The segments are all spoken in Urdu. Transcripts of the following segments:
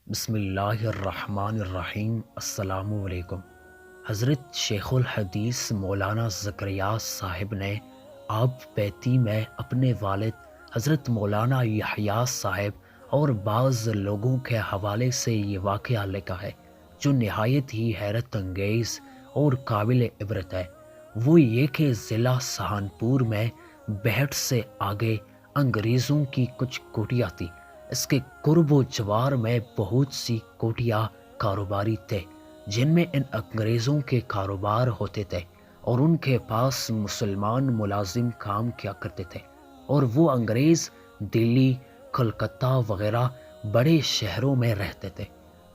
بسم اللہ الرحمن الرحیم۔ السلام علیکم۔ حضرت شیخ الحدیث مولانا زکریا صاحب نے آپ بیتی میں اپنے والد حضرت مولانا یحییٰ صاحب اور بعض لوگوں کے حوالے سے یہ واقعہ لکھا ہے جو نہایت ہی حیرت انگیز اور قابل عبرت ہے۔ وہ یہ کہ ضلع سہارنپور میں بہٹ سے آگے انگریزوں کی کچھ کوٹیاں تھیں۔ اس کے قرب و جوار میں بہت سی کوٹیاں کاروباری تھے جن میں ان انگریزوں کے کاروبار ہوتے تھے اور ان کے پاس مسلمان ملازم کام کیا کرتے تھے، اور وہ انگریز دلی، کلکتہ وغیرہ بڑے شہروں میں رہتے تھے۔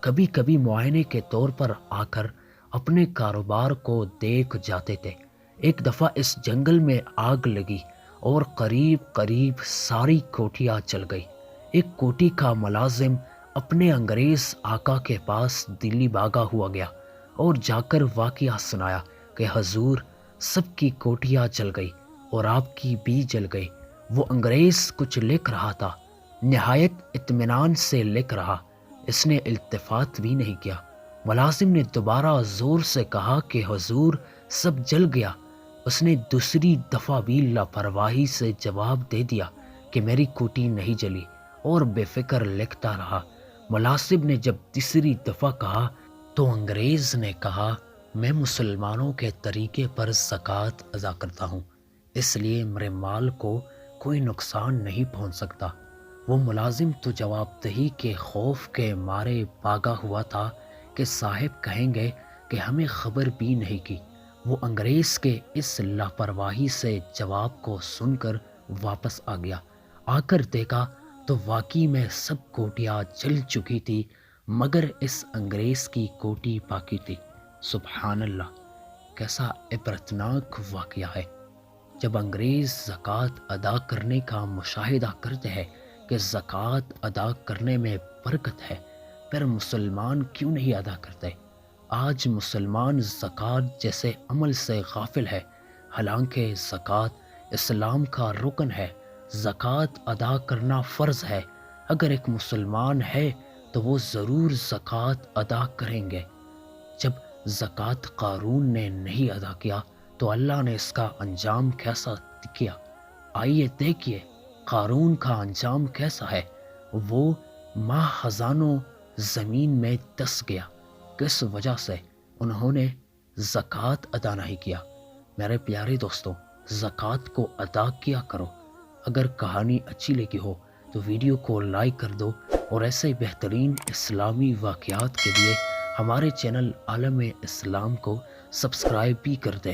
کبھی کبھی معائنے کے طور پر آ کر اپنے کاروبار کو دیکھ جاتے تھے۔ ایک دفعہ اس جنگل میں آگ لگی اور قریب قریب ساری کوٹیاں جل گئی۔ ایک کوٹی کا ملازم اپنے انگریز آقا کے پاس دلی بھاگا ہوا گیا اور جا کر واقعہ سنایا کہ حضور، سب کی کوٹیاں جل گئی اور آپ کی بھی جل گئی۔ وہ انگریز کچھ لکھ رہا تھا، نہایت اطمینان سے لکھ رہا، اس نے التفات بھی نہیں کیا۔ ملازم نے دوبارہ زور سے کہا کہ حضور، سب جل گیا۔ اس نے دوسری دفعہ بھی لاپرواہی سے جواب دے دیا کہ میری کوٹی نہیں جلی، اور بے فکر لکھتا رہا۔ ملازم نے جب تیسری دفعہ کہا تو انگریز نے کہا، میں مسلمانوں کے طریقے پر زکوٰۃ ادا کرتا ہوں، اس لیے میرے مال کو کوئی نقصان نہیں پہنچ سکتا۔ وہ ملازم تو جواب دہی کے خوف کے مارے بھاگا ہوا تھا کہ صاحب کہیں گے کہ ہمیں خبر بھی نہیں کی۔ وہ انگریز کے اس لاپرواہی سے جواب کو سن کر واپس آ گیا۔ آ کر دیکھا تو واقعی میں سب کوٹیاں جل چکی تھی مگر اس انگریز کی کوٹی باقی تھی۔ سبحان اللہ، کیسا عبرتناک واقعہ ہے۔ جب انگریز زکوٰۃ ادا کرنے کا مشاہدہ کرتے ہیں کہ زکوٰۃ ادا کرنے میں برکت ہے، پھر مسلمان کیوں نہیں ادا کرتے؟ آج مسلمان زکوٰۃ جیسے عمل سے غافل ہے، حالانکہ زکوٰۃ اسلام کا رکن ہے۔ زکوٰۃ ادا کرنا فرض ہے۔ اگر ایک مسلمان ہے تو وہ ضرور زکوٰۃ ادا کریں گے۔ جب زکوٰۃ قارون نے نہیں ادا کیا تو اللہ نے اس کا انجام کیسا کیا؟ آئیے دیکھیے قارون کا انجام کیسا ہے۔ وہ ماہ خزانوں زمین میں دس گیا۔ کس وجہ سے؟ انہوں نے زکوٰۃ ادا نہیں کیا۔ میرے پیارے دوستوں، زکوٰۃ کو ادا کیا کرو۔ اگر کہانی اچھی لگی ہو تو ویڈیو کو لائک کر دو، اور ایسے بہترین اسلامی واقعات کے لیے ہمارے چینل عالم اسلام کو سبسکرائب بھی کر دیں۔